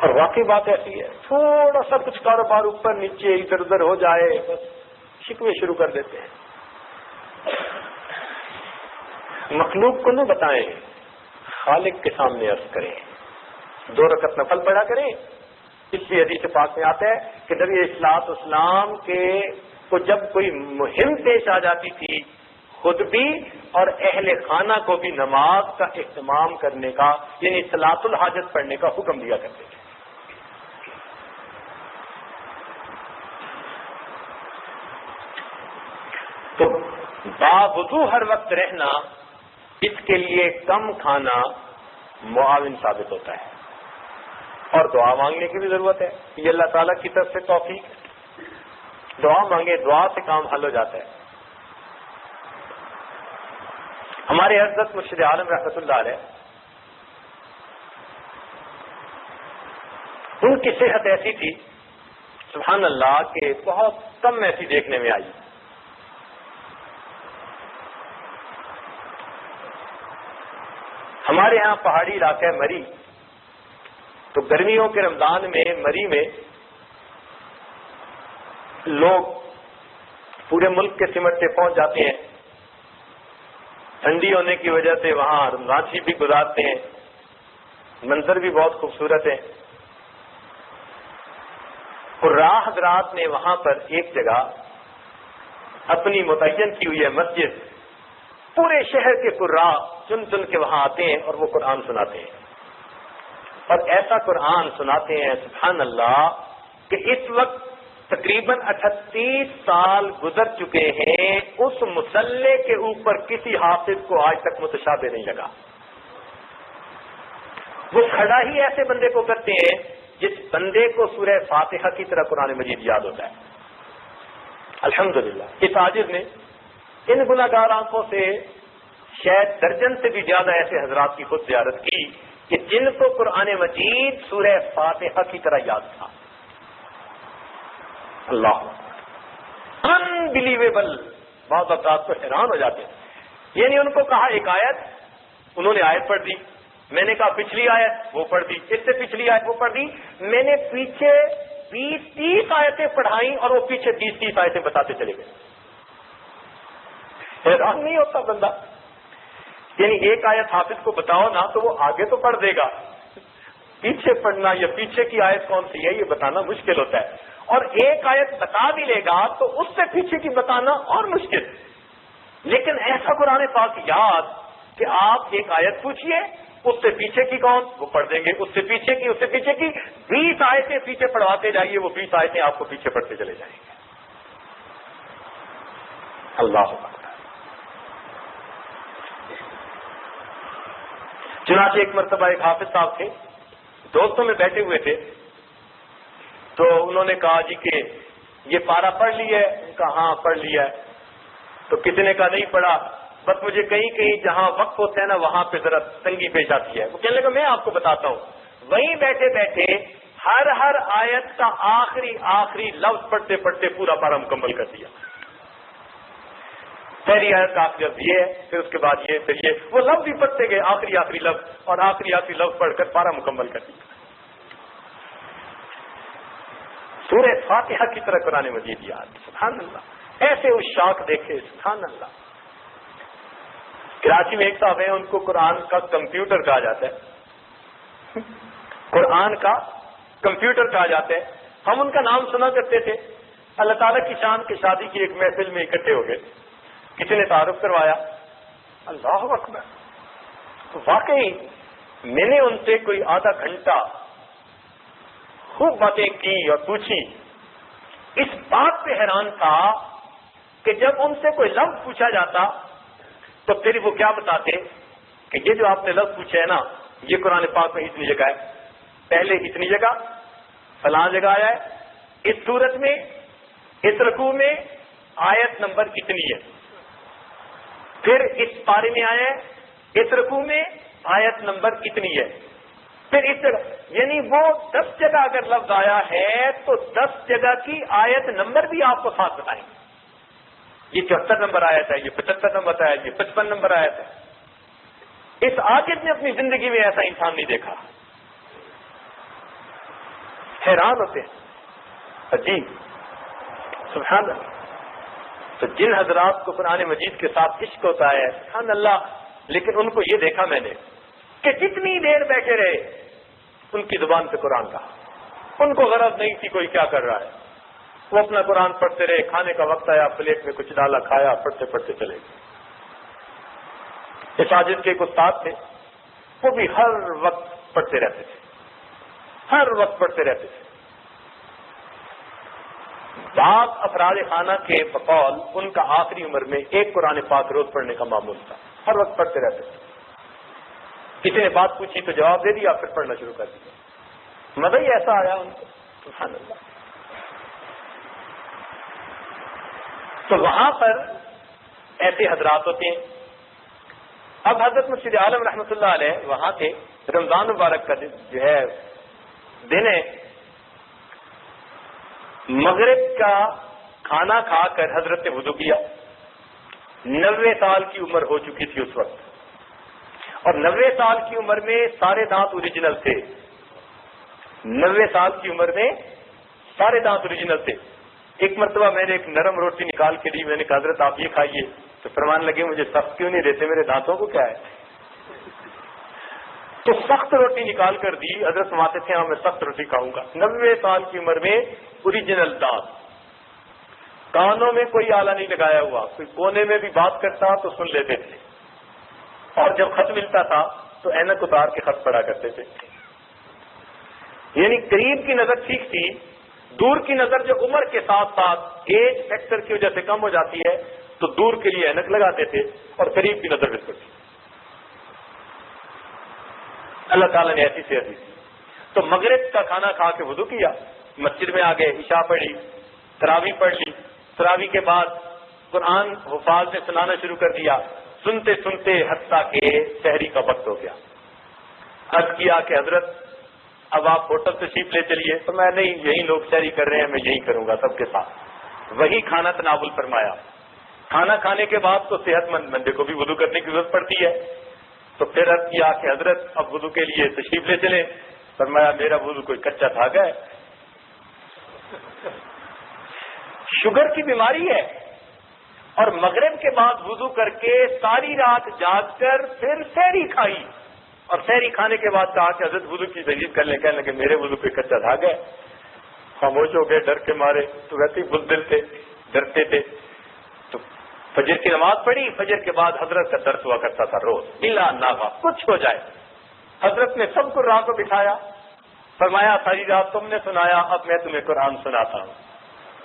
اور واقعی بات ایسی ہے، تھوڑا سا کچھ کاروبار اوپر نیچے ادھر ادھر ہو جائے بس شکوے شروع کر دیتے ہیں۔ مخلوق کو نہ بتائیں، خالق کے سامنے عرض کریں، 2 رکعت نفل پڑھا کریں۔ اس لیے حدیث پاک میں آتا ہے کہ نبی اصلاۃ اسلام کے کو جب کوئی مہم پیش آ جاتی تھی، خود بھی اور اہل خانہ کو بھی نماز کا اہتمام کرنے کا، یعنی صلاۃ الحاجت پڑھنے کا حکم دیا کرتے تھے۔ تو باوضو ہر وقت رہنا، اس کے لیے کم کھانا معاون ثابت ہوتا ہے، اور دعا مانگنے کی بھی ضرورت ہے۔ یہ اللہ تعالیٰ کی طرف سے توفیق ہے، دعا مانگے، دعا سے کام حل ہو جاتا ہے۔ ہمارے حضرت مرشد عالم رحمۃ اللہ علیہ، ان کی صحت ایسی تھی سبحان اللہ کہ بہت کم ایسی دیکھنے میں آئی۔ ہمارے ہاں پہاڑی علاقہ ہے مری، تو گرمیوں کے رمضان میں مری میں لوگ پورے ملک کے سمٹ سے پہنچ جاتے ہیں، ٹھنڈی ہونے کی وجہ سے وہاں رمضان شریف بھی گزارتے ہیں، منظر بھی بہت خوبصورت ہے۔ اور راہ حضرات نے وہاں پر ایک جگہ اپنی متعین کی ہوئی ہے مسجد، پورے شہر کے قراء چن چن کے وہاں آتے ہیں اور وہ قرآن سناتے ہیں، اور ایسا قرآن سناتے ہیں سبحان اللہ کہ اس وقت تقریباً 38 سال گزر چکے ہیں، اس مصلے کے اوپر کسی حافظ کو آج تک متشابہ نہیں لگا۔ وہ کھڑا ہی ایسے بندے کو کرتے ہیں جس بندے کو سورہ فاتحہ کی طرح قرآن مجید یاد ہوتا ہے۔ الحمدللہ اس عاجز نے ان گناہگار آنکھوں سے شاید درجن سے بھی زیادہ ایسے حضرات کی خود زیارت کی کہ جن کو قرآن مجید سورہ فاتحہ کی طرح یاد تھا۔ اللہ انبلیویبل، بعض اوقات کو حیران ہو جاتے ہیں۔ یعنی ان کو کہا ایک آیت، انہوں نے آیت پڑھ دی، میں نے کہا پچھلی آیت وہ پڑھ دی، اس سے پچھلی آیت وہ پڑھ دی، میں نے پیچھے 20-30 آیتیں پڑھائیں اور وہ پیچھے 20-30 آیتیں بتاتے چلے گئے۔ حیران نہیں ہوتا بندہ؟ یعنی ایک آیت حافظ کو بتاؤ نا تو وہ آگے تو پڑھ دے گا، پیچھے پڑھنا یا پیچھے کی آیت کون سی ہے یہ بتانا مشکل ہوتا ہے، اور ایک آیت بتا بھی لے گا تو اس سے پیچھے کی بتانا اور مشکل۔ لیکن ایسا قرآن پاک یاد کہ آپ ایک آیت پوچھئے، اس سے پیچھے کی کون، وہ پڑھ دیں گے، اس سے پیچھے کی، اس سے پیچھے کی 20 آیتیں پیچھے پڑھواتے جائیے، وہ 20 آیتیں آپ کو پیچھے پڑھتے چلے جائیں گے۔ اللہ اکبر۔ چنانچہ ایک مرتبہ ایک حافظ صاحب تھے، دوستوں میں بیٹھے ہوئے تھے، تو انہوں نے کہا جی کہ یہ پارہ پڑھ لیا ہے؟ ان کا ہاں پڑھ لیا ہے۔ تو کسی نے کہا نہیں پڑھا، بس مجھے کہیں کہیں جہاں وقف ہوتا ہے نا وہاں پہ ذرا تنگی پیش آتی ہے۔ وہ کہنے لگا میں آپ کو بتاتا ہوں، وہیں بیٹھے بیٹھے ہر آیت کا آخری لفظ پڑھتے پڑھتے پورا پارہ مکمل کر دیا۔ پہلی آیت کا آخری لفظ یہ ہے، پھر اس کے بعد یہ، پھر یہ، وہ لفظ ہی پڑھتے گئے، آخری لفظ اور آخری لفظ پڑھ کر پارہ مکمل کر دیا۔ سورہ فاتحہ کی طرح قرآن مجید یاد، سبحان اللہ۔ ایسے عشاق دیکھے، سبحان اللہ۔ کراچی میں ایک صاحب ہیں، ان کو قرآن کا کمپیوٹر کہا جاتا ہے، قرآن کا کمپیوٹر کہا جاتا ہے۔ ہم ان کا نام سنا کرتے تھے، اللہ تعالیٰ کی شان کی شادی کی ایک محفل میں اکٹھے ہو گئے، کسی نے تعارف کروایا، اللہ اکبر، واقعی میں نے ان سے کوئی آدھا گھنٹہ خوب باتیں کی اور پوچھی۔ اس بات پہ حیران تھا کہ جب ان سے کوئی لفظ پوچھا جاتا تو پھر وہ کیا بتاتے کہ یہ جو آپ نے لفظ پوچھا ہے نا یہ قرآن پاک میں اتنی جگہ ہے، پہلے اتنی جگہ فلاں جگہ آیا ہے، اس صورت میں اس رکوع میں آیت نمبر اتنی ہے، پھر اس پارے میں آیا ہے اس رکوع میں آیت نمبر اتنی ہے، پھر اس جگہ، یعنی وہ 10 جگہ اگر لفظ آیا ہے تو 10 جگہ کی آیت نمبر بھی آپ کو ساتھ بتائیں گے۔ یہ 74 نمبر آیت ہے، یہ 75 نمبر آیت، یہ 55 نمبر آیت ہے۔ اس عاجز نے اپنی زندگی میں ایسا انسان نہیں دیکھا۔ حیران ہوتے ہیں، عجیب، سبحان اللہ۔ تو جن حضرات کو قرآن مجید کے ساتھ عشق ہوتا ہے، سبحان اللہ، لیکن ان کو یہ دیکھا میں نے کہ جتنی دیر بیٹھے رہے ان کی زبان پہ قرآن کا، ان کو غرض نہیں تھی کوئی کیا کر رہا ہے، وہ اپنا قرآن پڑھتے رہے، کھانے کا وقت آیا پلیٹ میں کچھ ڈالا کھایا، پڑھتے پڑھتے چلے گئے۔ اس ساجد کے ایک استاد تھے، وہ بھی ہر وقت پڑھتے رہتے تھے، ہر وقت پڑھتے رہتے تھے۔ بعض افراد خانہ کے بقول ان کا آخری عمر میں ایک قرآن پاک روز پڑھنے کا معمول تھا، ہر وقت پڑھتے رہتے تھے۔ کسی نے بات پوچھی تو جواب دے دیا، پھر پڑھنا شروع کر دیا، مزہ ہی ایسا آیا ان کو، سبحان اللہ۔ تو وہاں پر ایسے حضرات ہوتے ہیں۔ اب حضرت مرشد عالم رحمۃ اللہ علیہ وہاں تھے، رمضان مبارک کا جو ہے دن ہے، مغرب کا کھانا کھا کر حضرت نے وضو کیا۔ 90 سال کی عمر ہو چکی تھی اس وقت، اور 90 سال کی عمر میں سارے دانت اوریجنل تھے، 90 سال کی عمر میں سارے دانت اوریجنل تھے۔ ایک مرتبہ میں نے ایک نرم روٹی نکال کے دی، میں نے کہا حضرت آپ یہ کھائیے، تو فرمان لگے مجھے سخت کیوں نہیں دیتے، میرے دانتوں کو کیا ہے؟ تو سخت روٹی نکال کر دی، حضرت فرماتے تھے ہاں میں سخت روٹی کھاؤں گا۔ 90 سال کی عمر میں اوریجنل دانت، کانوں میں کوئی آلہ نہیں لگایا ہوا، کوئی کونے میں بھی بات کرتا تو سن لیتے تھے، اور جب خط ملتا تھا تو اینک اتار کے خط پڑھا کرتے تھے۔ یعنی قریب کی نظر ٹھیک تھی، دور کی نظر جو عمر کے ساتھ ساتھ ایج فیکٹر کی وجہ سے کم ہو جاتی ہے تو دور کے لیے اینک لگاتے تھے اور قریب کی نظر بالکل تھی۔ اللہ تعالیٰ نے ایسی صحت دی۔ تو مغرب کا کھانا کھا کے وضو کیا، مسجد میں آ گئے، عشاء پڑھی، تراویح پڑھ لی، تراویح کے بعد قرآن حفاظ نے سنانا شروع کر دیا، سنتے سنتے حتیٰ کہ سحری کا وقت ہو گیا۔ عرض کیا کہ حضرت اب آپ ہوٹل تشریف لے چلیے، تو میں نہیں، یہی لوگ سحری کر رہے ہیں، میں یہی کروں گا سب کے ساتھ۔ وہی کھانا تناول فرمایا۔ کھانا کھانے کے بعد تو صحت مند بندے کو بھی وضو کرنے کی ضرورت پڑتی ہے، تو پھر عرض کیا کہ حضرت اب وضو کے لیے تشریف لے چلیں۔ فرمایا میرا وضو کوئی کچا دھاگا ہے، شوگر کی بیماری ہے، اور مغرب کے بعد وضو کر کے ساری رات جاگ کر پھر سحری کھائی، اور سحری کھانے کے بعد کہا کہ حضرت وضو کی تجدید کر لیں، کہنے لگے میرے وضو کوئی کچا دھاگا ہے۔ خاموش ہو گئے ڈر کے مارے، تو ویسے ہی بزدل تھے، ڈرتے تھے۔ تو فجر کی نماز پڑھی، فجر کے بعد حضرت کا درس ہوا کرتا تھا روز، الا نافع، کچھ ہو جائے۔ حضرت نے سب کو رات کو بٹھایا، فرمایا ساری رات تم نے سنایا، اب میں تمہیں قرآن سناتا ہوں۔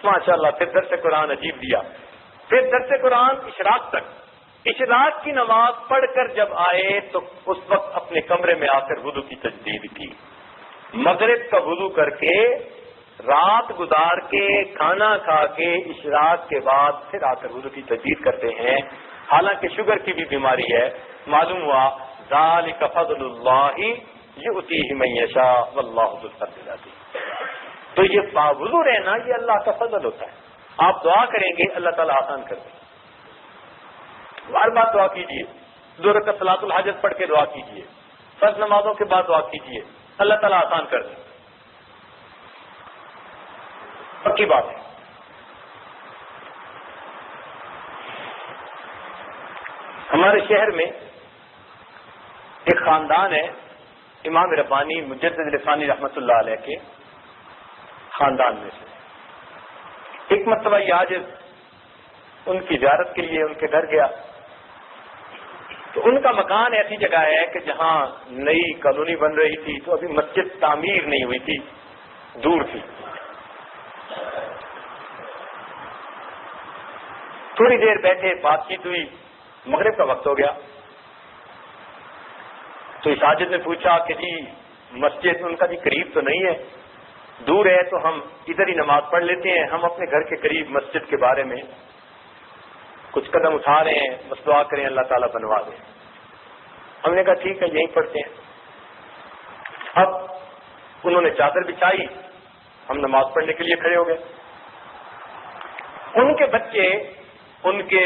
ماشاءاللہ، پھر درس قرآن عجیب دیا، پھر درس قرآن اشراق تک۔ اشراق کی نماز پڑھ کر جب آئے تو اس وقت اپنے کمرے میں آ کر وضو کی تجدید کی، مغرب کا وضو کر کے، رات گزار کے، کھانا کھا کے، اشراق کے بعد پھر آ کر وضو کی تجدید کرتے ہیں، حالانکہ شوگر کی بھی بیماری ہے۔ معلوم ہوا ذالک فضل اللہ یؤتیہ من یشاء واللہ ذو الفضل العظیم۔ تو یہ باوضو رہنا یہ اللہ کا فضل ہوتا ہے۔ آپ دعا کریں گے اللہ تعالیٰ آسان کر دیں، بار بار دعا کیجیے، ظہر کا صلاۃ الحاجت پڑھ کے دعا کیجیے، فرض نمازوں کے بعد دعا کیجیے، اللہ تعالیٰ آسان کر دیں، پکی بات ہے۔ ہمارے شہر میں ایک خاندان ہے، امام ربانی مجدد عرفانی رحمۃ اللہ علیہ کے خاندان میں سے۔ ایک مرتبہ یہ عاجز ان کی زیارت کے لیے ان کے گھر گیا، تو ان کا مکان ایسی جگہ ہے کہ جہاں نئی کالونی بن رہی تھی، تو ابھی مسجد تعمیر نہیں ہوئی تھی، دور تھی۔ تھوڑی دیر بیٹھے، بات چیت ہوئی، مغرب کا وقت ہو گیا، تو اس عاجز نے پوچھا کہ جی مسجد ان کا جی قریب تو نہیں ہے، دور ہے، تو ہم ادھر ہی نماز پڑھ لیتے ہیں، ہم اپنے گھر کے قریب مسجد کے بارے میں کچھ قدم اٹھا رہے ہیں، بس دعا کریں اللہ تعالیٰ بنوا دیں۔ ہم نے کہا ٹھیک ہے یہیں پڑھتے ہیں۔ اب انہوں نے چادر بچھائی، ہم نماز پڑھنے کے لیے کھڑے ہو گئے۔ ان کے بچے ان کے